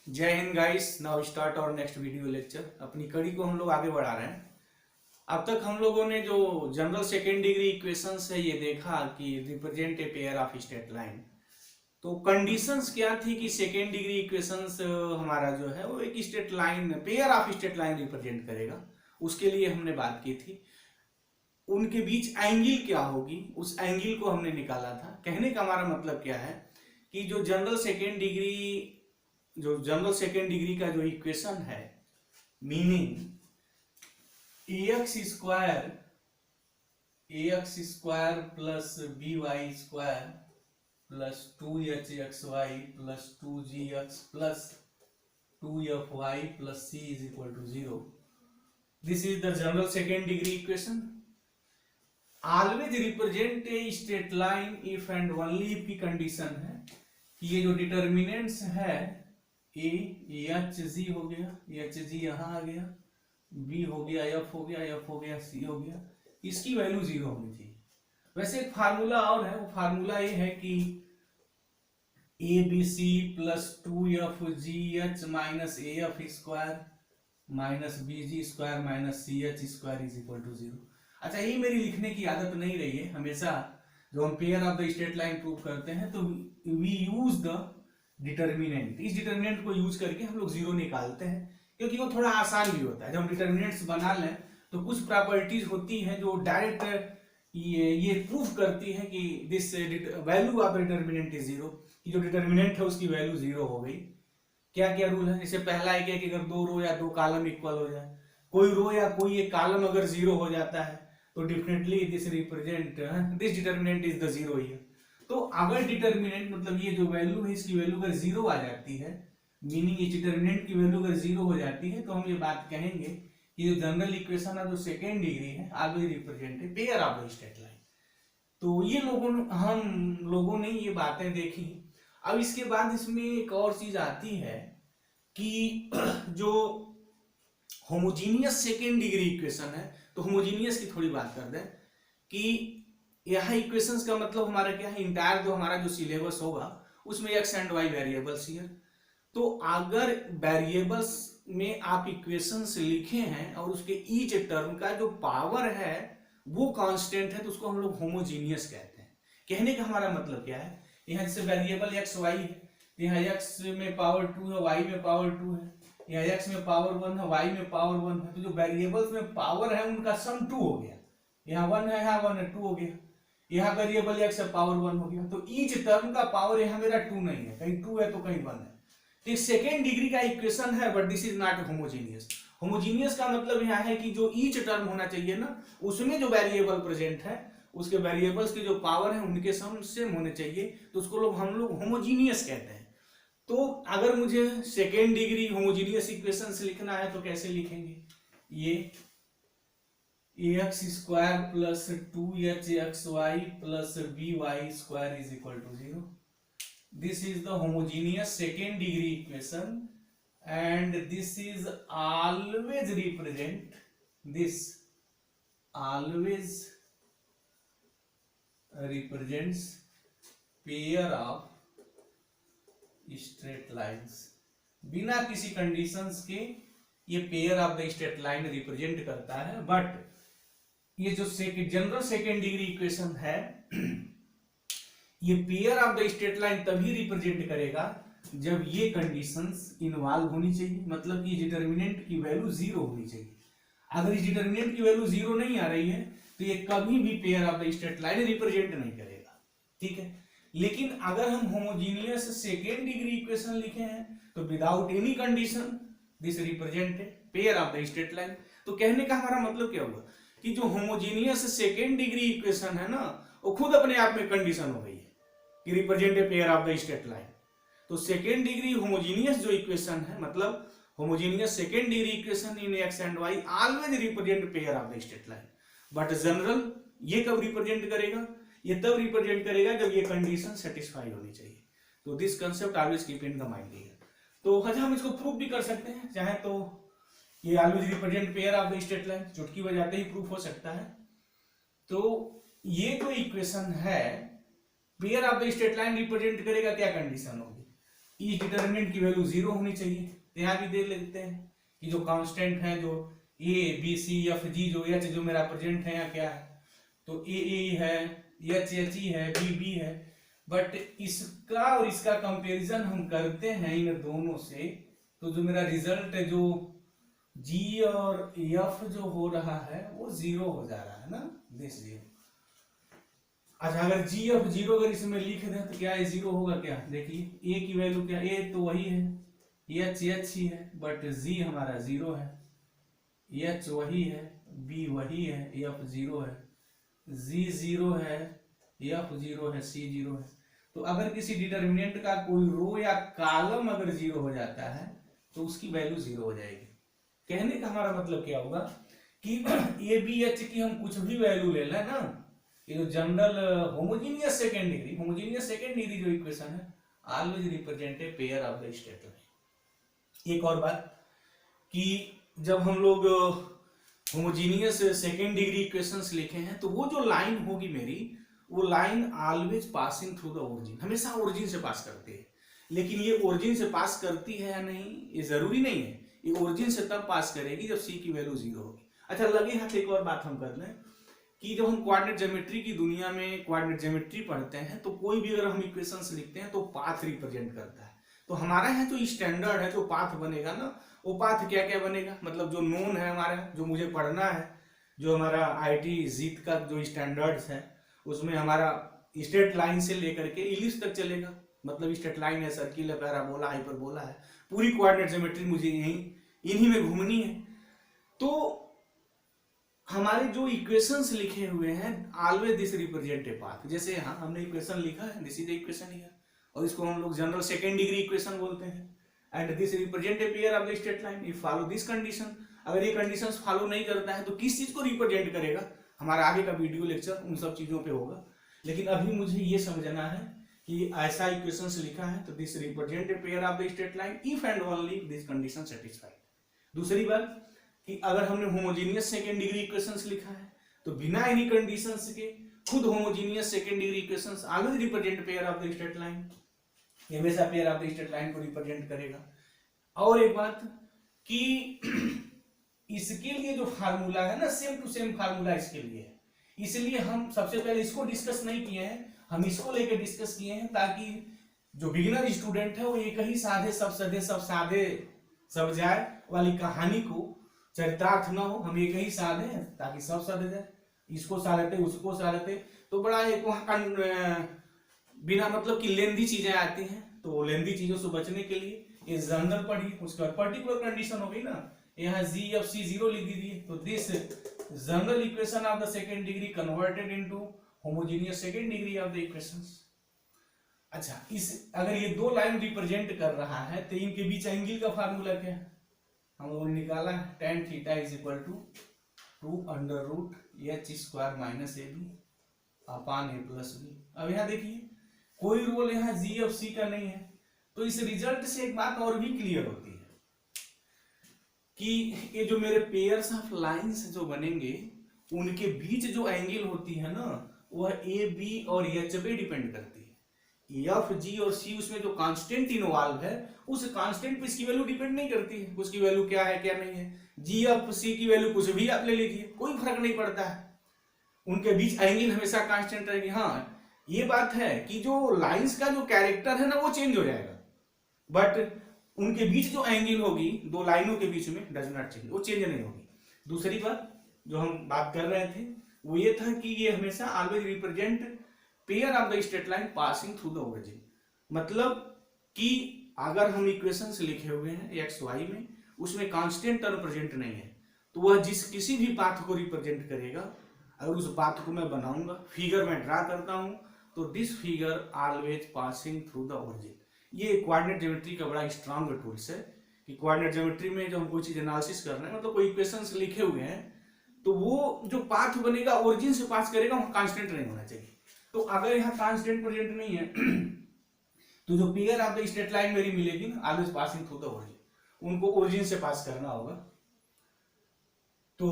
जय Hind guys. Now start और next video lecture. अपनी कड़ी को हम लोग आगे बढ़ा रहे हैं। अब तक हम लोगों ने जो जनरल सेकेंड डिग्री इक्वेशंस है ये देखा कि represent a pair of straight line. तो कंडीशंस क्या थी कि सेकेंड डिग्री इक्वेशंस हमारा जो है वो एक straight line pair of straight line represent करेगा। उसके लिए हमने बात की थी उनके बीच एंगल क्या होगी, उस एंगल को हमने निकाला था। कहने का हमारा मतलब क्या है कि जो जनरल सेकेंड डिग्री का जो इक्वेशन है, meaning X square plus B Y square plus 2hxy plus 2gx plus 2fy plus c is equal to 0। This is the general second degree equation. Always represent a straight line if and only if की condition है कि ये जो determinants है A H G हो गया, H G यहाँ आ गया, बी हो गया, एफ हो गया, एफ हो गया, सी हो गया, इसकी वैल्यू 0 होनी चाहिए। वैसे एक फार्मूला और है, वो फार्मूला ये है कि A B C plus 2f(g(h) minus A F square minus B G square minus C H square is equal to 0। अच्छा, ये मेरी लिखने की आदत नहीं रही है। हमेशा जो हम pair of the straight line prove करते हैं तो वी यूज द डिटर्मिनेंट। इस डिटर्मिनेंट को यूज करके हम लोग 0 निकालते हैं क्योंकि वो थोड़ा आसान भी होता है। जब हम डिटर्मिनेंट्स बना लें तो कुछ प्रॉपर्टीज होती हैं जो डायरेक्ट ये प्रूफ करती है कि this value of determinant is 0, कि जो डिटर्मिनेंट है उसकी वैल्यू 0 हो गई। क्या क्या रूल है? जैसे पहला एक है कि अगर 2 रो या 2 कॉलम इक्वल हो जाए, कोई रो या कोई एक कॉलम अगर 0 हो जाता है तो definitely this represent this determinant is the 0 here. तो अगर डिटर्मिनेंट मतलब ये जो वैल्यू है इसकी वैल्यू अगर 0 आ जाती है, मीनिंग इस डिटर्मिनेंट की वैल्यू अगर 0 हो जाती है, तो हम ये बात कहेंगे कि जो जनरल इक्वेशन है जो सेकेंड डिग्री है always represent a pair of the straight line. तो ये हम लोगों ने ये बातें देखी। अब इसके बाद इसमें एक और चीज आती है कि जो होमोजीनियस सेकेंड डिग्री इक्वेशन है, तो होमोजीनियस की थोड़ी बात कर दें कि यहाँ इक्वेशंस का मतलब हमारा क्या है, इंटायर जो हमारा जो सिलेबस होगा उसमें X and Y variables here. तो अगर वेरिएबल्स में आप इक्वेशंस लिखे हैं और उसके ईच टर्म का जो पावर है वो कांस्टेंट है तो उसको हम लोग होमोजीनियस कहते हैं। कहने का हमारा मतलब क्या है, यहाँ जैसे वेरिएबल एक्स वाई है, यहाँ एक्स में पावर 2 है, वाई में पावर 2 है, यहाँ एक्स में पावर 1 है, वाई में पावर 1 है, तो जो वेरिएबल्स में पावर है उनका सम 2 हो गया। यहाँ 1 है, यहाँ 1 है, 2 हो गया। यहाँ वेरिएबल एक्स है, पावर 1 हो गया। तो ईच टर्म का पावर यहाँ मेरा 2 नहीं है, कहीं 2 है तो कहीं 1 है। तो सेकेंड डिग्री का इक्वेशन है, but this is not homogeneous. Homogeneous का मतलब यहाँ है कि जो ईच टर्म होना चाहिए ना, उसमें जो वेरिएबल प्रेजेंट है उसके वेरिएबल्स की जो पावर है उनके सम सेम होने चाहिए, तो उसको हम लोग होमोजीनियस कहते हैं। तो अगर मुझे सेकेंड डिग्री होमोजीनियस इक्वेशन से लिखना है तो कैसे लिखेंगे, ये X square plus 2hxy plus by square is equal to 0। This is the homogeneous second degree equation and this is always represent this always represents pair of straight lines। बिना किसी conditions के ये pair of the straight line represent करता है। But ये जो general second degree equation है ये pair of the straight line तभी रिप्रेजेंट करेगा जब ये कंडीशंस इन्वॉल्व होनी चाहिए, मतलब कि डिटर्मिनेंट की वैल्यू 0 होनी चाहिए। अगर इस डिटर्मिनेंट की वैल्यू 0 नहीं आ रही है तो ये कभी भी pair of the straight line represent नहीं करेगा, ठीक है। लेकिन अगर हम होमोजीनियस सेकेंड डिग्री इक्वेशन लिखे हैं तो without any condition this represent pair of the straight line. तो कहने का हमारा मतलब क्या हुआ कि जो होमोजीनियस सेकेंड डिग्री इक्वेशन है ना, वो खुद अपने आप में कंडीशन हो गई है कि represent a pair of the straight line. तो सेकेंड डिग्री होमोजीनियस जो इक्वेशन है, मतलब homogeneous second degree equation in x and why always represent pair of the straight line. But general ये कब रिप्रेजेंट करेगा, ये तब रिप्रेजेंट करेगा जब ये कंडीशन सेटिस्फाई होनी चाहिए। तो this concept always keep in the mind here. तो अच्छा, हम इसको प्रूफ भी कर सकते हैं, चाहे तो ये always represent pair of the straight line चुटकी बजाते ही प्रूफ हो सकता है। तो ये जो इक्वेशन है pair of the straight line represent करेगा, क्या कंडीशन होगी, इस डिटर्मिनेंट की वैल्यू 0 होनी चाहिए। तो यहाँ भी दे लेते हैं कि जो कांस्टेंट है, जो ए बी सी एफ जी, जो एच जो मेरा प्रेजेंट है यहाँ क्या है, तो ए है, एच एच ई है, बी बी है। बट इसका और इसका कंपैरिजन हम करते हैं इन दोनों से, तो जो मेरा रिजल्ट है, जो जी और एफ जो हो रहा है वो 0 हो जा रहा है ना, दिस 0। अच्छा, अगर जी एफ 0 अगर इसमें लिख दें तो क्या है, 0 होगा क्या, देखिए ए की वैल्यू क्या, ए तो वही है, एच एच ही है, बट जी हमारा 0 है, एच वही है, बी वही है, एफ 0 है, जी 0 है, एफ 0 है, सी 0 है। तो अगर किसी डिटर्मिनेंट का कोई रो या कॉलम अगर 0 हो जाता है तो उसकी वैल्यू 0 हो जाएगी। कहने का हमारा मतलब क्या होगा कि ए बी एच की हम कुछ भी वैल्यू ले लें ना, ये जो जनरल होमोजीनियस सेकेंड डिग्री जो इक्वेशन है, always represent a pair of the state line. एक और बात कि जब हम लोग होमोजीनियस सेकेंड डिग्री इक्वेशंस लिखे हैं तो वो जो लाइन होगी मेरी, वो line always passing through the origin, हमेशा ओरिजिन से पास करती है। लेकिन ये ओरिजिन से पास करती है या नहीं ये जरूरी नहीं है, ये ओरिजिन से तब पास करेगी जब सी की वैल्यू 0 होगी। अच्छा, लगे हाथ एक और बात हम कर लें कि जब हम कोऑर्डिनेट ज्योमेट्री की दुनिया में कोऑर्डिनेट ज्योमेट्री पढ़ते हैं तो कोई भी अगर हम इक्वेशंस लिखते हैं तो पाथ रिप्रेजेंट करता है। तो हमारा यहाँ जो स्टैंडर्ड है, जो पाथ बनेगा ना, वो पाथ क्या क्या बनेगा, मतलब जो नोन है हमारा, जो मुझे पढ़ना है, जो हमारा आईटी जीत का जो स्टैंडर्ड्स है, उसमें हमारा स्ट्रेट लाइन से लेकर के इलिप्स तक चलेगा। मतलब स्ट्रेट लाइन है, सर्किल है, पैराबोला, हाइपरबोला है, पूरी कोऑर्डिनेट ज्योमेट्री मुझे इन्हीं में घूमनी है। तो हमारे जो इक्वेशंस लिखे हुए हैं, always this represent a path. जैसे यहाँ हमने इक्वेशन लिखा है, this is the equation here, और इसको हम लोग जनरल सेकेंड डिग्री इक्वेशन बोलते हैं। And this represent a pair of the straight line if follow this condition. अगर ये कंडीशंस फॉलो नहीं करता है तो किस चीज को रिप्रेजेंट करेगा, हमारा आगे का वीडियो लेक्चर उन सब चीजों पे होगा। लेकिन अभी मुझे ये समझना है कि ऐसा इक्वेशंस लिखा है तो this represent a pair of the straight line if and only this condition satisfied. दूसरी बात कि अगर हमने होमोजीनियस सेकेंड डिग्री इक्वेशंस लिखा है तो बिना एनी कंडीशंस के खुद homogeneous second degree equations always represent pair of the straight line, हमेशा pair of the straight line को रिप्रेजेंट करेगा। और एक बात कि इसके लिए जो फार्मूला है ना, सेम टू सेम फार्मूला इसके लिए है, इसलिए हम सबसे पहले इसको डिस्कस नहीं किए हैं, हम इसको लेकर डिस्कस किए हैं ताकि जो बिगिनर स्टूडेंट है वो एक ही साधे सब जाए वाली कहानी को चरितार्थ ना हो, हम एक ही साधे हैं ताकि सब सद जाए, इसको साधते उसको साधते तो बड़ा एक वहां बिना मतलब कि लेंदी चीजें आती हैं। तो लेंदी चीजों से बचने के लिए ये जनरल पढ़ी, उसका पर्टिकुलर कंडीशन हो गई ना, यहाँ जी एफ सी 0 लिख दीजिए, तो this general equation of the second degree converted into homogeneous second degree of the equations. अच्छा, इस अगर ये दो लाइन रिप्रेजेंट कर रहा है तो इनके बीच एंगल का फार्मूला क्या है, हम लोगों ने निकाला है, tan theta is equal to 2√h² minus A B upon A plus B. अब यहाँ देखिए कोई रोल यहाँ जी एफ सी का नहीं है, तो इस रिजल्ट से एक बात और भी क्लियर होती है कि ये जो मेरे पेयर्स ऑफ लाइंस जो बनेंगे उनके बीच जो एंगल होती है ना, वह ए बी और एच पे डिपेंड करती है। एफ जी और सी उसमें जो कांस्टेंट इन्वॉल्व है उस कांस्टेंट पे इसकी वैल्यू डिपेंड नहीं करती है, उसकी वैल्यू क्या है क्या नहीं है। जी एफ सी की वैल्यू कुछ भी आप ले लीजिए, कोई फर्क नहीं पड़ता है, उनके बीच एंगल हमेशा कांस्टेंट रहेगी। हाँ, ये बात है कि जो लाइंस का जो कैरेक्टर है ना वो चेंज हो जाएगा, बट उनके बीच जो एंगल होगी दो लाइनों के बीच में डज नॉट चेंज, वो चेंज नहीं होगी। दूसरी बात जो हम बात कर रहे थे वो ये था कि ये हमेशा always represent pair of the straight line passing through the origin. मतलब कि अगर हम इक्वेशंस लिखे हुए हैं एक्स वाई में, उसमें कांस्टेंट टर्म प्रेजेंट नहीं है तो वह किसी भी पाथ को रिप्रेजेंट करेगा। अगर उस पाथ को मैं बनाऊंगा, फिगर में ड्रा करता हूं, तो this figure always passing through the origin. ये कोऑर्डिनेट ज्योमेट्री का बड़ा स्ट्रांग टूल्स है कि कोऑर्डिनेट ज्योमेट्री में जो हम कोई चीज एनालिसिस कर रहे हैं, मतलब कोई इक्वेशंस लिखे हुए हैं, तो वो जो पाथ बनेगा ओरिजिन से पास करेगा, वहां कांस्टेंट नहीं होना चाहिए। तो अगर यहाँ कांस्टेंट प्रेजेंट नहीं है तो जो pair of the straight line मेरी मिलेगी ना, always passing through the origin, उनको ओरिजिन से पास करना होगा। तो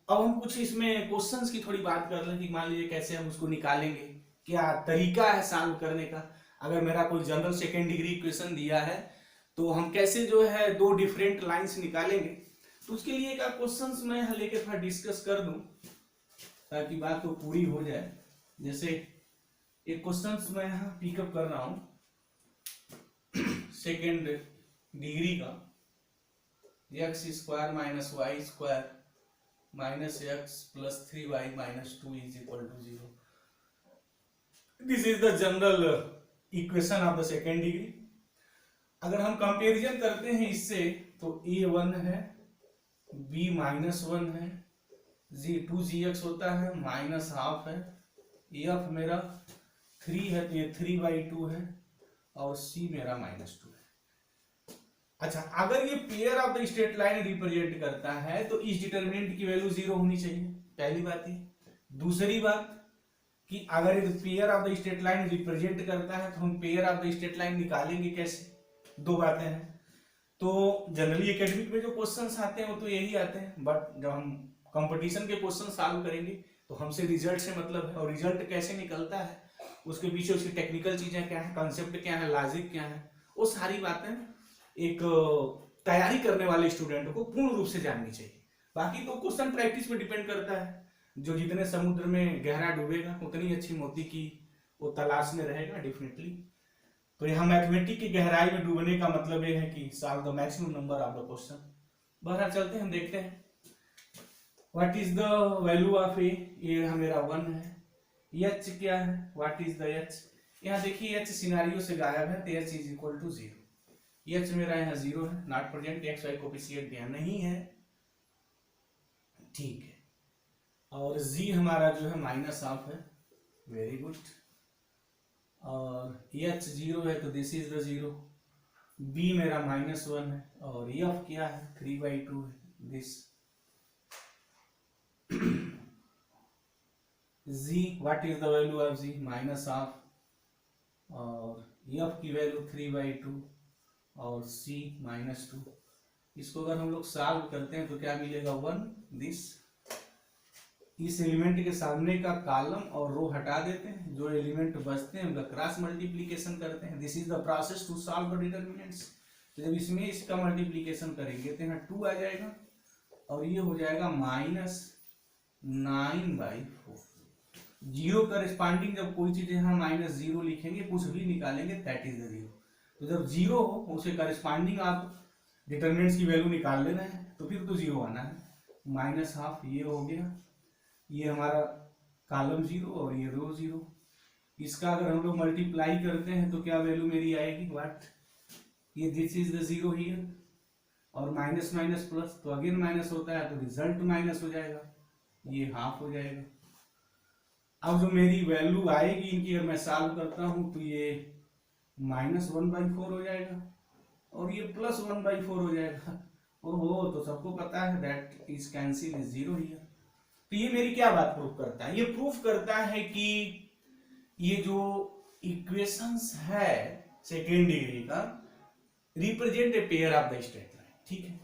अब हम कुछ इसमें क्वेश्चंस की थोड़ी बात कर लें कि मान लीजिए कैसे हम उसको निकालेंगे, क्या तरीका है सॉल्व करने का। अगर मेरा कोई जनरल सेकेंड डिग्री इक्वेशन दिया है तो हम कैसे जो है दो डिफरेंट लाइंस निकालेंगे, तो उसके लिए एक क्वेश्चंस मैं लेके थोड़ा डिस्कस कर दूं ताकि बात तो पूरी हो जाए। जैसे एक क्वेश्चंस मैं यहाँ पिकअप कर रहा हूं सेकेंड डिग्री का, X square minus Y square minus X plus 3y minus 2 is equal to 0। This is the general equation of the second degree. अगर हम कंपैरिजन करते हैं इससे तो a1 है, b माइनस 1 है, g2gx होता है माइनस हाफ है, f मेरा 3 है तो ये 3/2 है और c मेरा माइनस 2 है। अच्छा, अगर ये pair of the straight line represent करता है तो इस डिटरमिनेंट की वैल्यू 0 होनी चाहिए, पहली बात ये। दूसरी बात कि अगर ये pair of the straight line represent करता है तो हम pair of the straight line निकालेंगे कैसे, दो बातें हैं। तो जनरली एकेडमिक में जो क्वेश्चंस आते हैं वो तो यही आते हैं, बट जब हम कंपटीशन के क्वेश्चन सॉल्व करेंगे तो हमसे रिजल्ट से मतलब है, और रिजल्ट कैसे निकलता है उसके पीछे उसकी टेक्निकल चीजें क्या है, कॉन्सेप्ट क्या है, लॉजिक क्या है, वो सारी बातें एक तैयारी करने वाले स्टूडेंट को पूर्ण रूप से जाननी चाहिए। बाकी तो क्वेश्चन प्रैक्टिस पे डिपेंड करता है, जो जितने समुद्र में गहरा डूबेगा उतनी अच्छी मोती की वो तलाश में रहेगा डेफिनेटली। तो यहाँ मैथमेटिक्स की गहराई में डूबने का मतलब ये है कि solve the maximum number of the question. बहरहाल चलते हैं, हम देखते हैं what is the value of a, ये मेरा 1 है। एच क्या है, व्हाट इज द एच, यहाँ देखिए एच सिनारियो से गायब है तो H is equal to 0। H मेरा यहाँ 0 है, not present, X Y coefficient यहाँ नहीं है, ठीक है। और जी हमारा जो है माइनस हाफ है, वेरी गुड। और एच 0 है तो दिस इज द 0। बी मेरा माइनस 1 है और एफ क्या है 3/2 है, this. G what is the value of G, minus half, और एफ की वैल्यू 3/2 और सी माइनस 2। इसको अगर हम लोग सॉल्व करते हैं तो क्या मिलेगा 1 दिस। इस एलिमेंट के सामने का कॉलम और रो हटा देते हैं, जो एलिमेंट बचते हैं उनका क्रॉस मल्टीप्लिकेशन करते हैं। This is the process to solve the determinants. तो जब इसमें इसका मल्टीप्लिकेशन करेंगे तो यहाँ 2 आ जाएगा और ये हो जाएगा -9/4। जीरो करस्पॉन्डिंग जब कोई चीज यहाँ -0 लिखेंगे, कुछ भी निकालेंगे, दैट इज द 0। तो जब 0 हो उसे करस्पॉन्डिंग आप डिटरमिनेंट्स की वैल्यू निकाल लेना है, तो फिर तो 0 आना है। माइनस हाफ ये हो गया, ये हमारा कॉलम 0 और ये रो 0। इसका अगर हम लोग मल्टीप्लाई करते हैं तो क्या वैल्यू मेरी आएगी, व्हाट, ये दिस इज द 0 हियर, और माइनस माइनस प्लस, तो अगेन माइनस होता है तो रिजल्ट माइनस हो जाएगा, ये हाफ हो जाएगा। अब जो मेरी वैल्यू आएगी इनकी अगर मैं सॉल्व करता हूं तो ये -1/4 हो जाएगा और ये +1/4 हो जाएगा। ओहो, तो सबको पता है that is cancel is 0 here. तो ये मेरी क्या बात प्रूफ करता है, ये प्रूफ करता है कि ये जो इक्वेशंस है सेकेंड डिग्री का represent a pair of the straight line, ठीक है।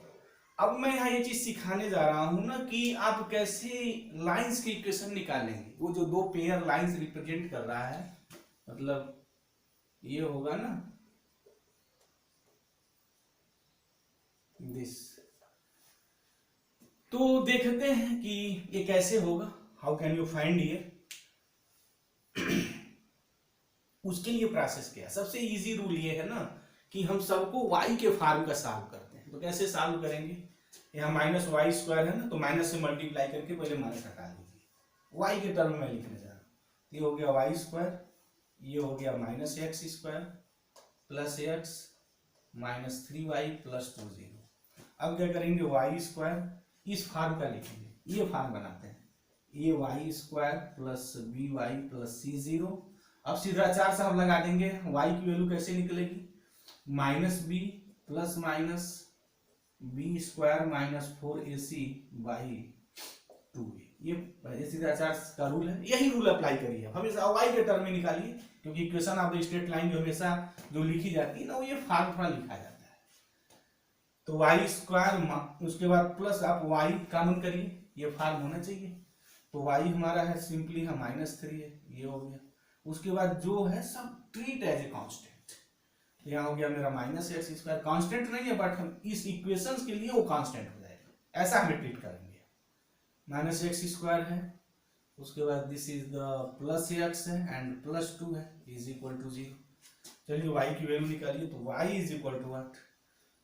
अब मैं यहाँ ये चीज सिखाने जा रहा हूं ना कि आप कैसे लाइंस की इक्वेशन निकालेंगे। वो जो दो पेयर लाइंस रिप्रेजेंट कर रहा है, मतलब ये होगा ना दिस, तो देखते हैं कि ये कैसे होगा, हाउ कैन यू फाइंड ये। उसके लिए प्रोसेस क्या है, सबसे इजी रूल ये है ना कि हम सबको y के फॉर्म का सॉल्व करते हैं। तो कैसे सॉल्व करेंगे, यहाँ -y² है ना, तो माइनस से मल्टीप्लाई करके पहले माइनस हटा दीजिए, y के टर्म में लिखने जा रहा हूं। ये हो गया y², ये हो गया -x² plus x minus 3y plus 2 0। अब क्या करेंगे, y² इस फॉर्म का लिखेंगे, ये फॉर्म बनाते हैं, ये y² plus by plus c0। अब सीधाचार साहब लगा देंगे, y की वैल्यू कैसे निकलेगी, -b plus minus b² minus 4ac/2a। ये सीधाचार का रूल है, यही रूल अप्लाई करिए हमेशा, y के टर्म में निकालिए, क्योंकि equation of the straight line जो हमेशा जो लिखी जाती है ना, वो ये फॉर्मूला लिखा जाता है। तो y², उसके बाद प्लस आप y कॉमन करिए, ये फॉर्म होना चाहिए। तो y हमारा है सिंपली -3 है, ये हो गया, उसके बाद जो है सब ट्रीट एज ए कांस्टेंट। यहाँ हो गया मेरा माइनस एक्स स्क्वायर, कांस्टेंट नहीं है बट हम इस इक्वेशंस के लिए वो कांस्टेंट हो जाएगा, ऐसा हमें ट्रीट करेंगे। माइनस एक्स स्क्वायर है, उसके बाद this is the plus x है एंड प्लस 2 है इज इक्वल टू 0। चलिए y की वैल्यू निकालिए, तो y is equal to what,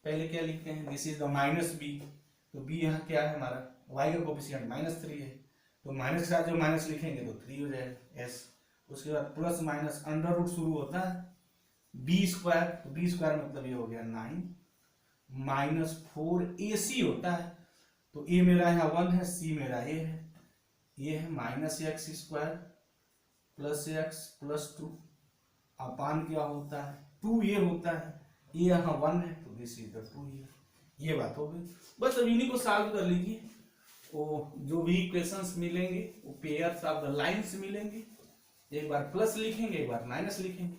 पहले क्या लिखते हैं, this is the minus B, तो b यहाँ क्या है हमारा, y का कोफिशिएंट -3 है, तो माइनस के साथ जो माइनस लिखेंगे तो 3 हो जाएगा s। उसके बाद प्लस माइनस अंडर रूट शुरू होता है बी स्क्वायर, तो बी स्क्वायर मतलब ये हो गया 9 माइनस 4ac होता है, तो a मेरा यहाँ 1 है, c मेरा a है, ये है minus x square plus x plus 2 अपान क्या होता है 2 ये होता है, ये यहाँ 1 है तो दिस इज द 2 ये बात हो गई। बस अब इन्हीं को सॉल्व कर लीजिए, वो जो भी इक्वेशंस मिलेंगे वो पेयर्स ऑफ द लाइंस मिलेंगे, एक बार प्लस लिखेंगे एक बार माइनस लिखेंगे।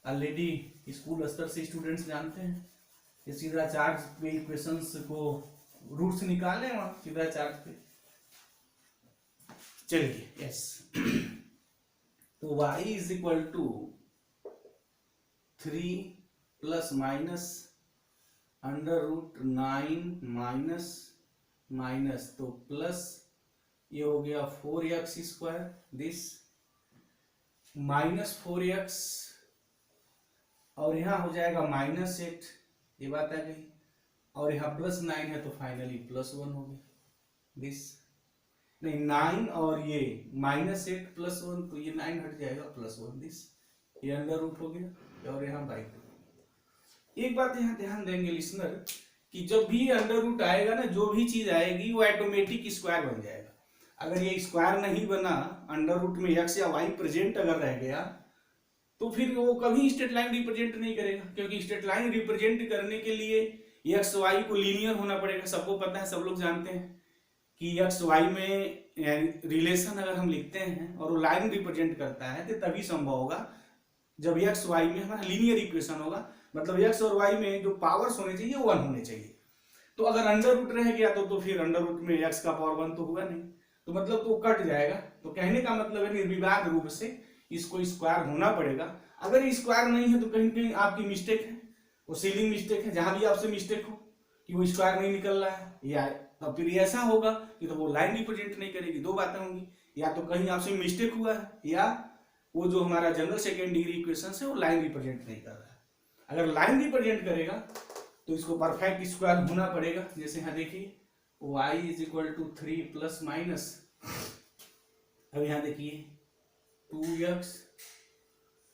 ऑलरेडी स्कूल स्तर से स्टूडेंट्स जानते हैं, ये सीधा चार्ज पे इक्वेशंस को रूट्स निकालें वहां सीधा चार्ज पे। चलिए यस, तो y is equal to 3 plus minus under root 9 minus minus तो प्लस ये हो गया 4x square, this minus 4x और यहाँ हो जाएगा -8, ये बात आ गई, और यहाँ प्लस 9 है तो फाइनली प्लस 1 हो गया, दिस नहीं 9 और ये -8 प्लस 1 तो ये 9 हट जाएगा प्लस 1, दिस ये अंडर रूट हो गया और यहाँ बाई 2। एक बात यहाँ ध्यान देंगे लिसनर कि जब भी अंडर रूट आएगा ना, जो भी चीज आएगी वो ऑटोमेटिक स्क्वायर बन जाएगा। अगर ये स्क्वायर नहीं बना, अंडर रूट में x या y प्रेजेंट अगर रह गया तो फिर वो कभी स्ट्रेट लाइन रिप्रेजेंट नहीं करेगा, क्योंकि स्ट्रेट लाइन रिप्रेजेंट करने के लिए एक्स वाई को लीनियर होना पड़ेगा। सबको पता है, सब लोग जानते हैं कि एक्स वाई में रिलेशन अगर हम लिखते हैं और वो लाइन रिप्रेजेंट करता है तो तभी संभव होगा जब एक्स वाई में हमारा लीनियर इक्वेशन होगा, मतलब एक्स और वाई में जो पावर्स होने चाहिए वो 1 होने चाहिए। तो अगर अंडर रूट रह गया तो फिर अंडर रूट में एक्स का पावर 1 तो हुआ नहीं, तो मतलब तो कट जाएगा। तो कहने का मतलब है निर्विवाद रूप से इसको स्क्वायर होना पड़ेगा। अगर स्क्वायर नहीं है तो कहीं कहीं आपकी मिस्टेक है, वो सीलिंग मिस्टेक है, जहां भी आपसे मिस्टेक हो कि वो स्क्वायर नहीं निकल रहा है, या तो फिर ऐसा होगा कि तो वो लाइन रिप्रेजेंट नहीं करेगी। दो बातें होंगी, या तो कहीं आपसे मिस्टेक हुआ है या वो जो हमारा जनरल सेकेंड डिग्री इक्वेशन है वो लाइन रिप्रेजेंट नहीं कर रहा है। अगर लाइन रिप्रेजेंट करेगा तो इसको परफेक्ट स्क्वायर होना पड़ेगा। जैसे यहाँ देखिए y is equal to 3 plus minus, अब यहाँ देखिए 2x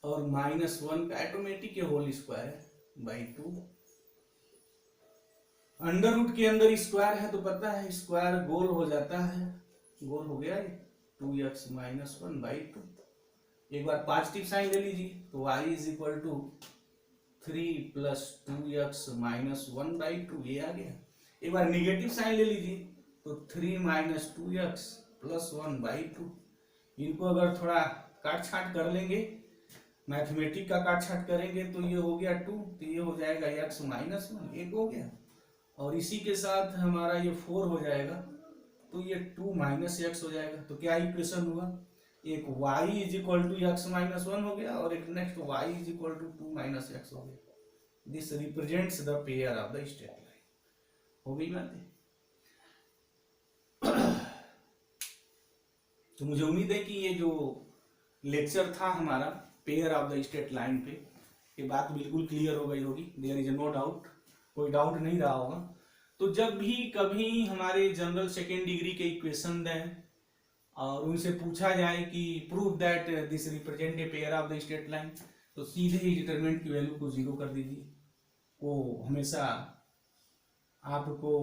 और -1 का ऑटोमेटिक होल स्क्वायर है बाई 2। अंडर रूट के अंदर स्क्वायर है तो पता है स्क्वायर गोल हो जाता है, गोल हो गया 2x -1 बाई 2। एक बार पॉजिटिव साइन ले लीजिए तो y is equal to 3 plus 2x -1 by 2, ये आ गया। एक बार निगेटिव साइन ले लीजिए तो 3 माइनस 2x प्लस 1 बाई 2। इनको अगर थोड़ा काट छाट कर लेंगे, मैथमेटिक का काट छाट करेंगे तो ये हो गया 2, तो ये हो जाएगा x -1, एक हो गया, और इसी के साथ हमारा ये 4 हो जाएगा तो ये 2 माइनस x हो जाएगा। तो क्या इक्वेशन हुआ, एक y is equal to x -1 हो गया और एक next y is equal to 2 minus x हो गया। This represents the pair of the straight line. हो गई बात। तो मुझे उम्मीद है कि ये जो लेक्चर था हमारा pair of the straight line पे, ये बात बिल्कुल क्लियर हो गई होगी। देयर इज नो डाउट, कोई डाउट नहीं रहा होगा। तो जब भी कभी हमारे जनरल सेकेंड डिग्री के इक्वेशन दें और उनसे पूछा जाए कि prove that this represent a pair of the straight line, तो सीधे ही डिटरमिनेंट की वैल्यू को 0 कर दीजिए। वो हमेशा आपको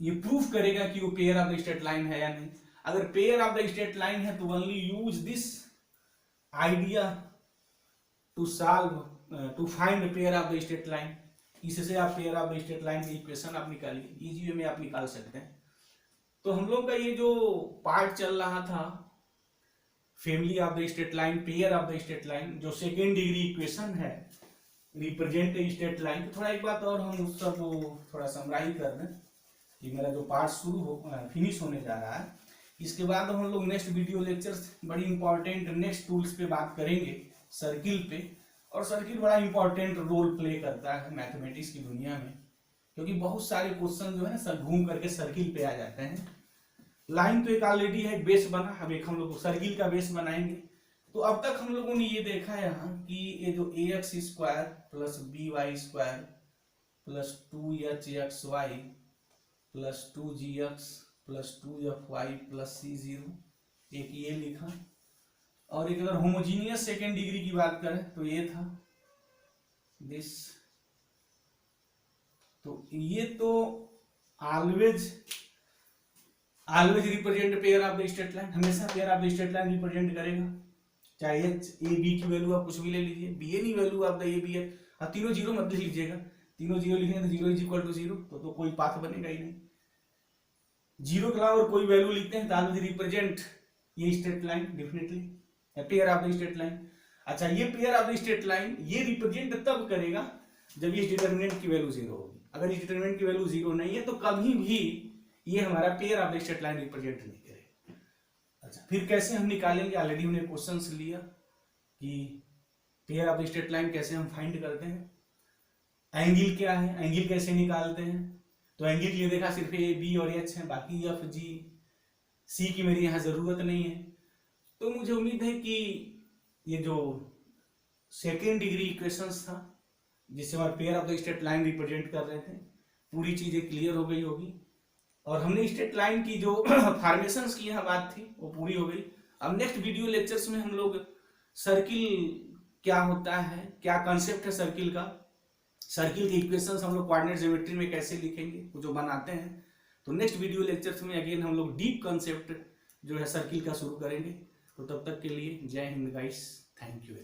ये प्रूफ करेगा कि वो pair of the straight line है या नहीं। अगर pair of the straight line है तो only use this idea to solve to find pair of the straight line. इससे आप pair of the straight line की इक्वेशन आप निकालिए, इजी वे में आप निकाल सकते हैं। तो हम लोग का ये जो पार्ट चल रहा था family of the straight line, pair of the straight line, जो सेकेंड डिग्री इक्वेशन है रिप्रेजेंट स्ट्रेट लाइन। थोड़ा एक बात और हम उस सब थोड़ा समराइज कर दें कि मेरा जो पार्ट शुरू हो फिनिश होने जा रहा है इसके बाद हम लोग नेक्स्ट वीडियो लेक्चर्स बड़ी इंपॉर्टेंट नेक्स्ट टूल्स पे बात करेंगे, सर्किल पे। और सर्किल बड़ा इंपॉर्टेंट रोल प्ले करता है मैथमेटिक्स की दुनिया में, क्योंकि बहुत सारे क्वेश्चन जो है ना घूम करके सर्किल पे आ जाते हैं। लाइन तो एक ऑलरेडी है, बेस बना, अब एक हम लोग सर्किल का बेस बनाएंगे। तो अब तक हम लोगों ने ये देखा है यहाँ कि ये जो ax square plus by square plus 2hxy plus 2gx plus 2fy plus c0, एक ये लिखा। और एक अगर होमोजीनियस सेकेंड डिग्री की बात करें तो ये था दिस। तो ये तो always represent pair of the straight line, हमेशा pair of the straight line represent करेगा, चाहे एच ए बी की वैल्यू आप कुछ भी ले लीजिए, बी ए नहीं value of the a b है। अब तीनों जीरो मत लीजिएगा, तीनों जीरो लिखेंगे तो zero is equal to zero, तो कोई पाथ बनेगा ही नहीं। जीरो के अलावा और कोई वैल्यू लिखते हैं तो ऑलवेज रिप्रेजेंट ये straight line definitely pair of the straight line. अच्छा, ये pair of the straight line ये रिप्रेजेंट तब करेगा जब ये डिटरमिनेंट की वैल्यू जीरो होगी। अगर इस डिटरमिनेंट की वैल्यू जीरो नहीं है तो कभी भी ये हमारा pair of the straight line represent नहीं करेगा। अच्छा, फिर कैसे हम निकालेंगे, ऑलरेडी हमने क्वेश्चंस लिया कि pair of the straight line कैसे हम फाइंड करते हैं। एंगल क्या है, एंगल कैसे निकालते हैं, तो एंगल के लिए देखा सिर्फ ए बी और एच है, बाकी एफ जी सी की मेरी यहाँ जरूरत नहीं है। तो मुझे उम्मीद है कि ये जो सेकेंड डिग्री इक्वेशंस था जिससे हमारे pair of the straight line represent कर रहे थे, पूरी चीजें क्लियर हो गई होगी। और हमने स्ट्रेट लाइन की जो फॉर्मेशंस की यहाँ बात थी वो पूरी हो गई। अब नेक्स्ट वीडियो लेक्चर्स में हम लोग सर्किल क्या होता है, क्या कंसेप्ट है सर्किल का, सर्किल के इक्वेशंस हम लोग कोऑर्डिनेट ज्योमेट्री में कैसे लिखेंगे वो जो बनाते हैं। तो नेक्स्ट वीडियो लेक्चर्स में अगेन हम लोग डीप कंसेप्ट जो है सर्किल का शुरू करेंगे। तो तब तक के लिए जय हिंद गाइस, थैंक यू।